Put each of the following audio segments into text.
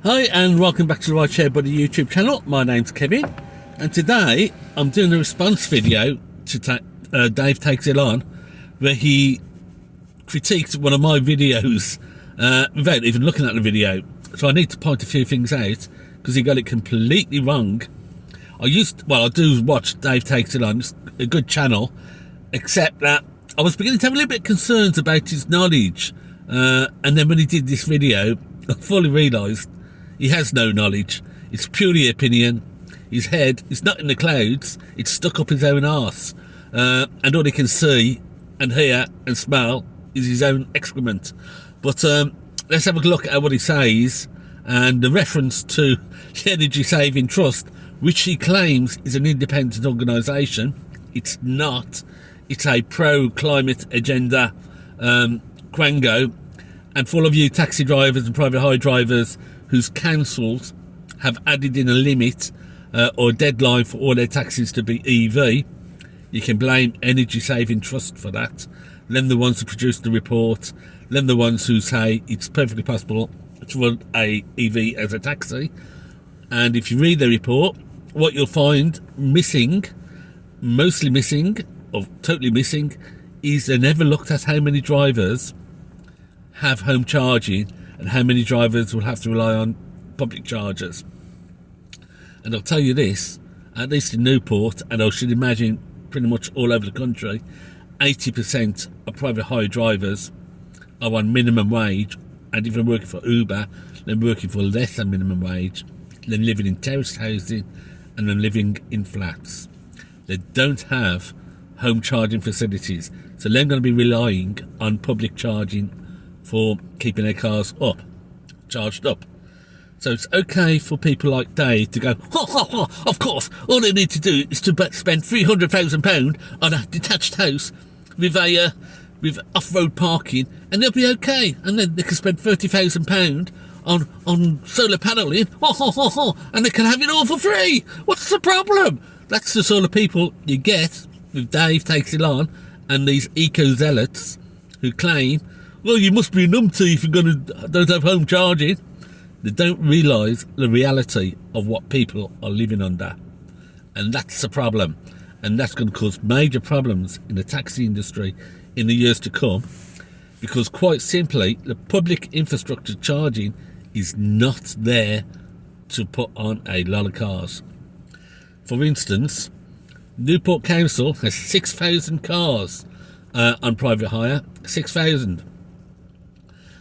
Hi and welcome back to the Rideshare Buddy YouTube channel. My name's Kevin and today I'm doing a response video to Dave Takes It On, where he critiqued one of my videos without even looking at the video. So I need to point a few things out because he got it completely wrong. I do watch Dave Takes It On. It's a good channel, except that I was beginning to have a little bit of concerns about his knowledge, and then when he did this video I fully realised he has no knowledge. It's purely opinion. His head is not in the clouds, it's stuck up his own arse, and all he can see and hear and smell is his own excrement. But let's have a look at what he says, and the reference to the Energy Saving Trust, which he claims is an independent organisation. It's not. It's a pro-climate agenda quango, and for all of you taxi drivers and private hire drivers whose councils have added in a limit or deadline for all their taxis to be EV, you can blame Energy Saving Trust for that. Them the ones who produced the report, them the ones who say it's perfectly possible to run a EV as a taxi. And if you read the report, what you'll find missing, mostly missing, or totally missing, is they never looked at how many drivers have home charging and how many drivers will have to rely on public chargers. And I'll tell you this, at least in Newport, and I should imagine pretty much all over the country, 80% of private hire drivers are on minimum wage, and if they're working for Uber, they're working for less than minimum wage, then living in terraced housing, and then living in flats. They don't have home charging facilities, so they're going to be relying on public charging for keeping their cars charged up. So it's okay for people like Dave to go, of course, all they need to do is to spend £300,000 on a detached house with off-road parking, and they'll be okay. And then they can spend £30,000 on solar paneling, and they can have it all for free. What's the problem? That's the sort of people you get with Dave Takes It On and these eco-zealots who claim, well, you must be a numpty if you don't have home charging. They don't realise the reality of what people are living under. And that's the problem. And that's going to cause major problems in the taxi industry in the years to come. Because quite simply, the public infrastructure charging is not there to put on a lot of cars. For instance, Newport Council has 6,000 cars on private hire. 6,000.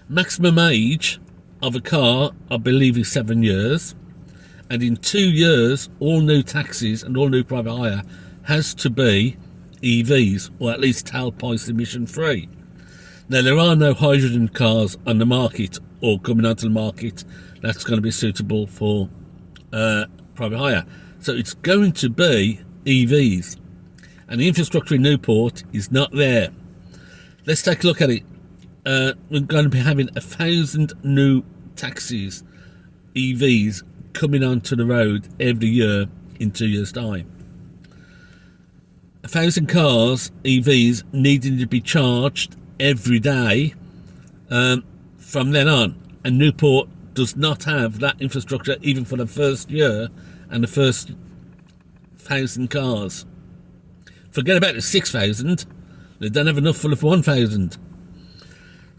Maximum age of a car, I believe, is 7 years, and in 2 years all new taxis and all new private hire has to be EVs, or at least tailpipe emission free. Now, there are no hydrogen cars on the market or coming onto the market that's going to be suitable for private hire, so it's going to be EVs, and the infrastructure in Newport is not there. Let's take a look at it. We're going to be having 1,000 new taxis, EVs, coming onto the road every year in 2 years' time. 1,000 cars, EVs, needing to be charged every day from then on. And Newport does not have that infrastructure even for the first year and the first 1,000 cars. Forget about the 6,000. They don't have enough for the 1,000.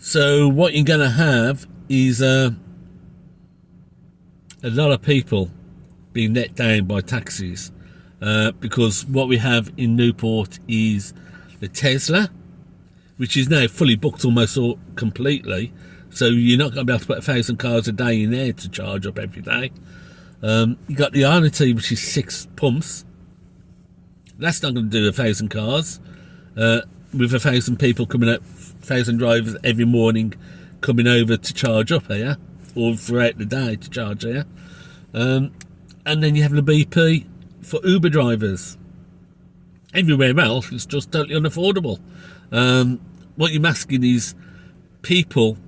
So what you're going to have is a lot of people being let down by taxis, because what we have in Newport is the Tesla, which is now fully booked almost all completely, so you're not going to be able to put 1,000 cars a day in there to charge up every day. You got the Arnity, which is 6 pumps. That's not going to do 1,000 cars. with 1,000 people coming out, 1,000 drivers every morning coming over to charge up here, or throughout the day to charge here. And then you have the BP for Uber drivers. Everywhere else, it's just totally unaffordable. What you're asking is people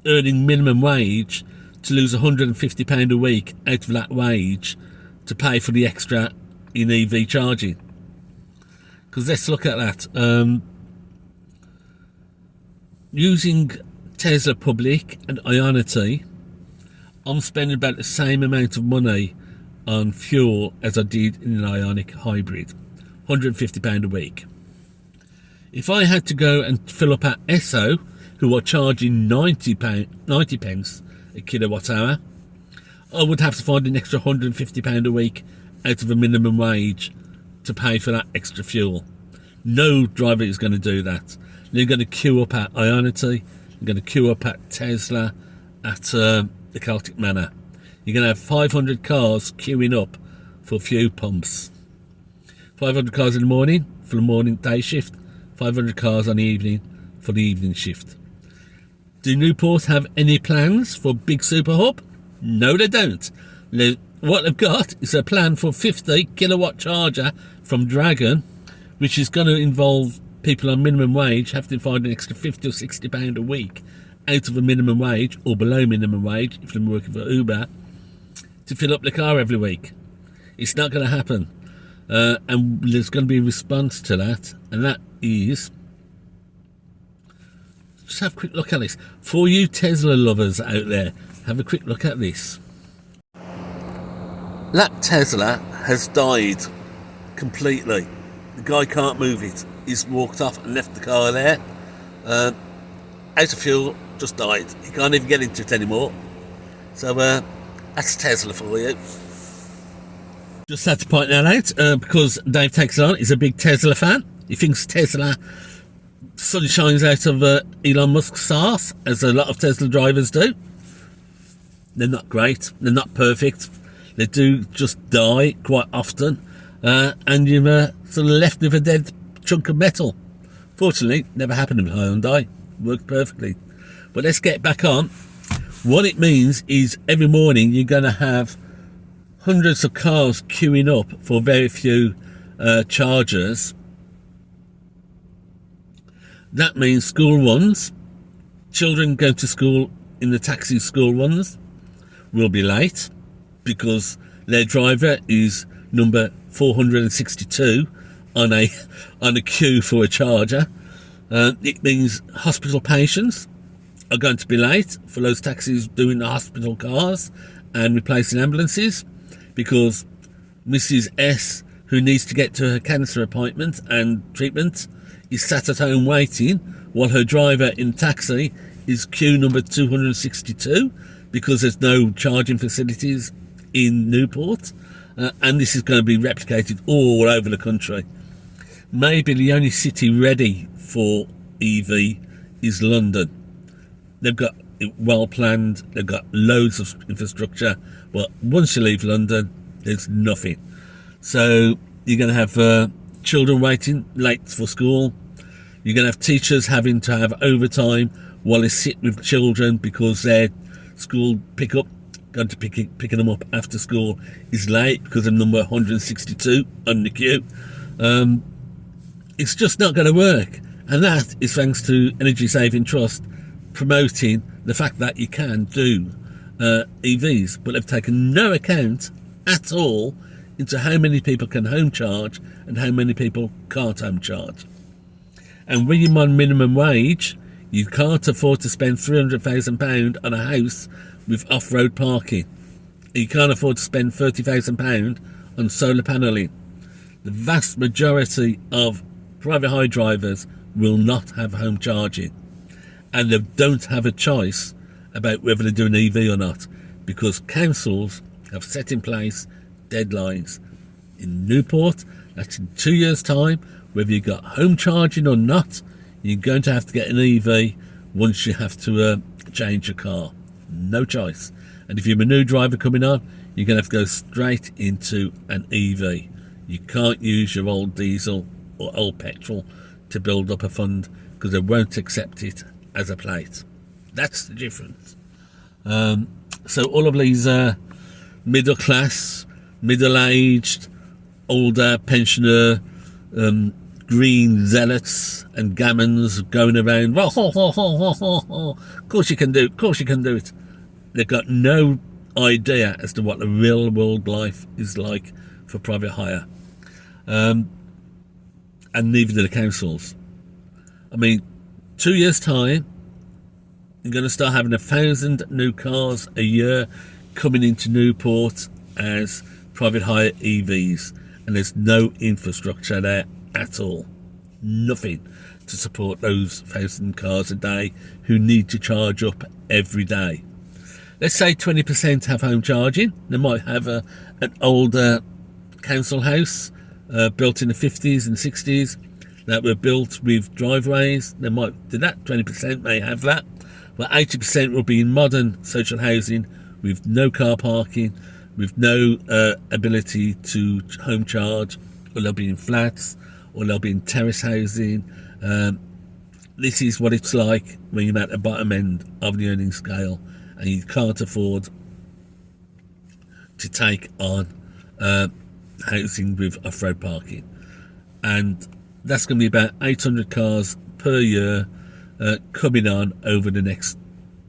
earning minimum wage to lose £150 a week out of that wage to pay for the extra in EV charging. Because let's look at that. Using Tesla Public and Ionity, I'm spending about the same amount of money on fuel as I did in an Ioniq hybrid, £150 a week. If I had to go and fill up at Esso, who are charging 90 pence a kilowatt hour, I would have to find an extra £150 a week out of a minimum wage to pay for that extra fuel. No driver is going to do that. They're going to queue up at Ionity, they're going to queue up at Tesla, at the Celtic Manor. You're going to have 500 cars queuing up for fuel pumps. 500 cars in the morning for the morning day shift, 500 cars on the evening for the evening shift. Do Newport have any plans for big super hub? No, they don't. What they've got is a plan for 50 kilowatt charger from Dragon, which is going to involve people on minimum wage having to find an extra £50 or £60 a week out of a minimum wage or below minimum wage if they're working for Uber to fill up the car every week. It's not going to happen. And there's going to be a response to that, and that is, just have a quick look at this. For you Tesla lovers out there, have a quick look at this. That Tesla has died completely. The guy can't move it. He's walked off and left the car there. Out of fuel, just died. He can't even get into it anymore. So that's Tesla for you. Just had to point that out because Dave Takes It On is a big Tesla fan. He thinks Tesla sun shines out of Elon Musk's arse, as a lot of Tesla drivers do. They're not great. They're not perfect. They do just die quite often. And you're sort of left with a dead chunk of metal. Fortunately, never happened with Hyundai. Worked perfectly. But let's get back on. What it means is every morning you're going to have hundreds of cars queuing up for very few chargers. That means school runs. Children go to school in the taxi school runs will be late because their driver is number 462 on a queue for a charger. It means hospital patients are going to be late for those taxis doing the hospital cars and replacing ambulances, because Mrs. S, who needs to get to her cancer appointment and treatment, is sat at home waiting while her driver in taxi is queue number 262 because there's no charging facilities in Newport. And this is going to be replicated all over the country. Maybe the only city ready for EV is London. They've got it well planned, they've got loads of infrastructure, but once you leave London, there's nothing. So you're going to have children waiting late for school. You're going to have teachers having to have overtime while they sit with children because their school picking them up after school is late because of number 162 on the queue. It's just not going to work, and that is thanks to Energy Saving Trust promoting the fact that you can do EVs, but they've taken no account at all into how many people can home charge and how many people can't home charge. And when you're on minimum wage, you can't afford to spend £300,000 on a house with off-road parking. You can't afford to spend £30,000 on solar panelling. The vast majority of private hire drivers will not have home charging, and they don't have a choice about whether they do an EV or not, because councils have set in place deadlines. In Newport, that's in 2 years' time. Whether you've got home charging or not, you're going to have to get an EV once you have to change your car. No choice. And if you're a new driver coming on, you're going to have to go straight into an EV. You can't use your old diesel or old petrol to build up a fund because they won't accept it as a plate. That's the difference. So all of these middle class, middle-aged, older pensioner, green zealots and gammons going around, of course you can do it. They've got no idea as to what the real world life is like for private hire. And neither do the councils. I mean, 2 years' time, you're going to start having 1,000 new cars a year coming into Newport as private hire EVs, and there's no infrastructure there at all. Nothing to support those 1,000 cars a day who need to charge up every day. Let's say 20% have home charging. They might have an older council house built in the 50s and 60s that were built with driveways. They might do that. 20% may have that. But 80% will be in modern social housing with no car parking, with no ability to home charge, or they'll be in flats, or they'll be in terrace housing. This is what it's like when you're at the bottom end of the earning scale and you can't afford to take on housing with off-road parking. And that's going to be about 800 cars per year coming on over the next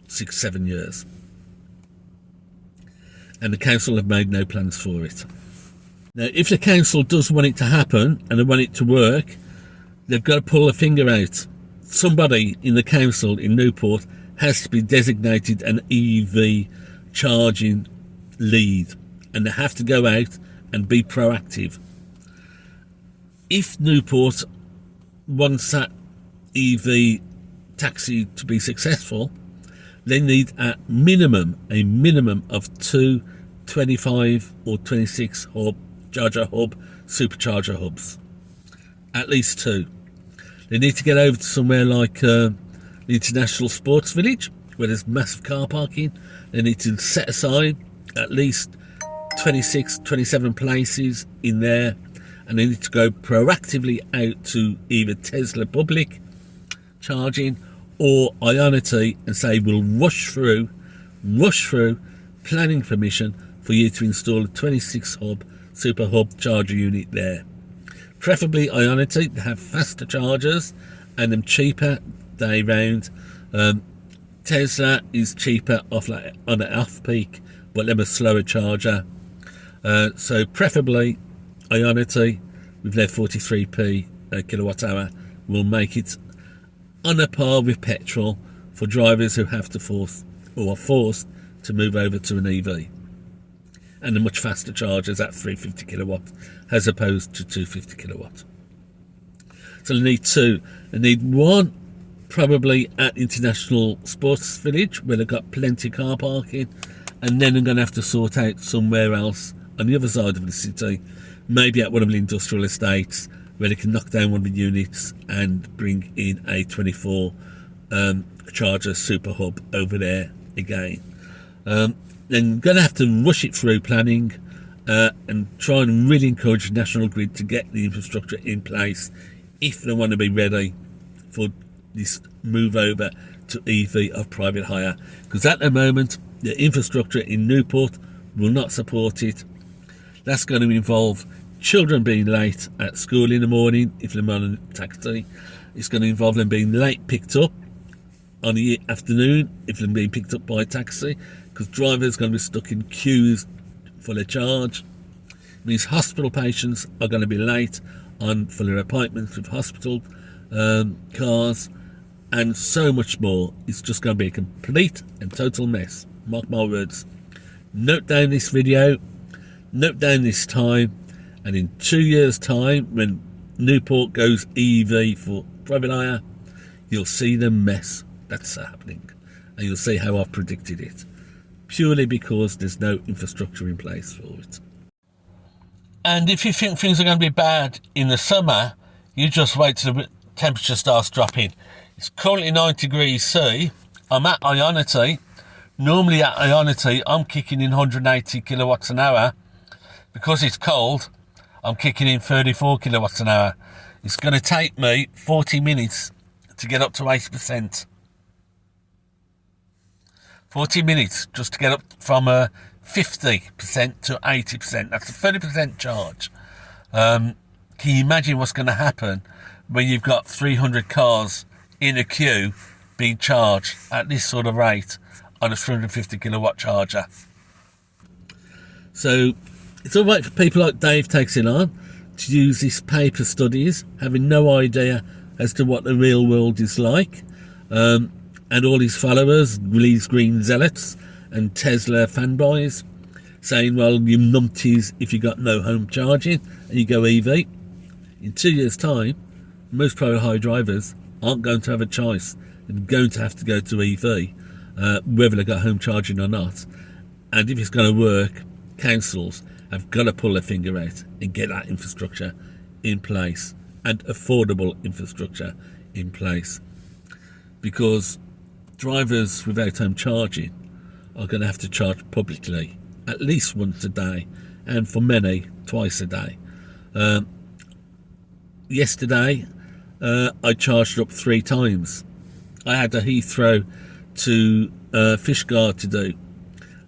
6-7 years. And the council have made no plans for it. Now, if the council does want it to happen and they want it to work, they've got to pull a finger out. Somebody in the council in Newport has to be designated an EV charging lead, and they have to go out and be proactive. If Newport wants that EV taxi to be successful, they need a minimum of 2 25 or 26 supercharger hubs. At least 2. They need to get over to somewhere like the International Sports Village, where there's massive car parking. They need to set aside at least 26, 27 places in there, and they need to go proactively out to either Tesla Public charging or Ionity and say, we'll rush through planning permission for you to install a 26 hub super hub charger unit there. Preferably Ionity, they have faster chargers and them cheaper day round. Tesla is cheaper on an off-peak, but them a slower charger. So preferably Ionity with their 43p kilowatt hour will make it on a par with petrol for drivers who have to are forced to move over to an EV. And the much faster chargers at 350 kilowatt as opposed to 250 kilowatt. So they need 2. They need 1 probably at International Sports Village where they've got plenty of car parking, and then they're going to have to sort out somewhere else on the other side of the city, maybe at one of the industrial estates where they can knock down one of the units and bring in a 24 charger super hub over there again. Then going to have to rush it through planning and try and really encourage National Grid to get the infrastructure in place if they want to be ready for this move over to EV of private hire. Because at the moment, the infrastructure in Newport will not support it. That's going to involve children being late at school in the morning if they're on a taxi. It's going to involve them being late picked up on the afternoon if they're being picked up by a taxi, because drivers are going to be stuck in queues for their charge. It means hospital patients are going to be late for their appointments with hospital cars, and so much more. It's just going to be a complete and total mess. Mark my words. Note down this video, note down this time, and in 2 years' time, when Newport goes EV for private hire, you'll see the mess that's happening, and you'll see how I've predicted it, purely because there's no infrastructure in place for it. And if you think things are going to be bad in the summer, you just wait till the temperature starts dropping. It's currently 9 degrees C. I'm at Ionity. Normally at Ionity, I'm kicking in 180 kilowatts an hour. Because it's cold, I'm kicking in 34 kilowatts an hour. It's going to take me 40 minutes to get up to 80%. 40 minutes just to get up from 50% to 80%. That's a 30% charge. Can you imagine what's going to happen when you've got 300 cars in a queue being charged at this sort of rate on a 350 kilowatt charger? So it's all right for people like Dave Takes It On to use this paper studies, having no idea as to what the real world is like. And all his followers, these green zealots and Tesla fanboys, saying, well, you numpties if you got no home charging and you go EV. In 2 years' time, most private hire drivers aren't going to have a choice. They're going to have to go to EV, whether they got home charging or not. And if it's going to work, councils have got to pull their finger out and get that infrastructure in place, and affordable infrastructure in place. Because drivers without home charging are going to have to charge publicly at least once a day, and for many twice a day. Yesterday I charged up 3 times. I had a Heathrow to Fishguard to do.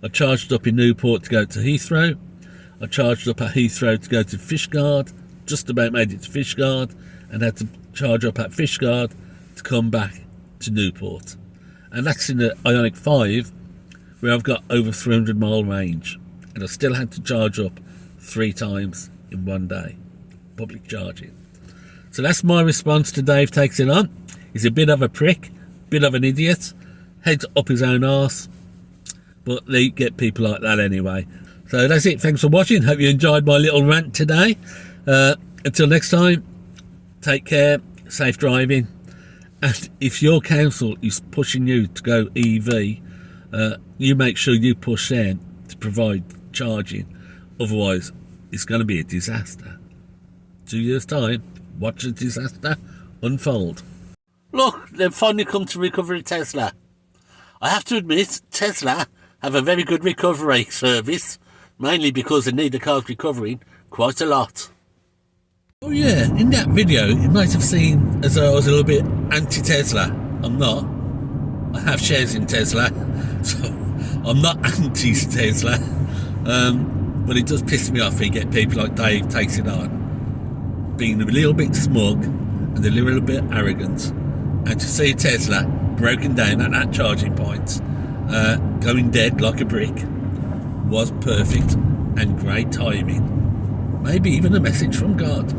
I charged up in Newport to go to Heathrow. I charged up at Heathrow to go to Fishguard, just about made it to Fishguard, and had to charge up at Fishguard to come back to Newport. And that's in the Ioniq 5, where I've got over 300 mile range, and I still had to charge up 3 times in one day, public charging. So that's my response to Dave Takes It On. He's a bit of a prick, bit of an idiot, heads up his own arse, but they get people like that anyway. So that's it. Thanks for watching. Hope you enjoyed my little rant today. Until next time, take care, safe driving. And if your council is pushing you to go EV, you make sure you push them to provide charging. Otherwise, it's going to be a disaster. 2 years' time, watch the disaster unfold. Look, they've finally come to recovery Tesla. I have to admit, Tesla have a very good recovery service, mainly because they need the cars recovering quite a lot. Oh yeah, in that video, you might have seen as though I was a little bit anti-Tesla. I'm not. I have shares in Tesla, so I'm not anti-Tesla. But it does piss me off when you get people like Dave Takes It On being a little bit smug and a little bit arrogant. And to see Tesla broken down at that charging point, going dead like a brick, was perfect and great timing. Maybe even a message from God.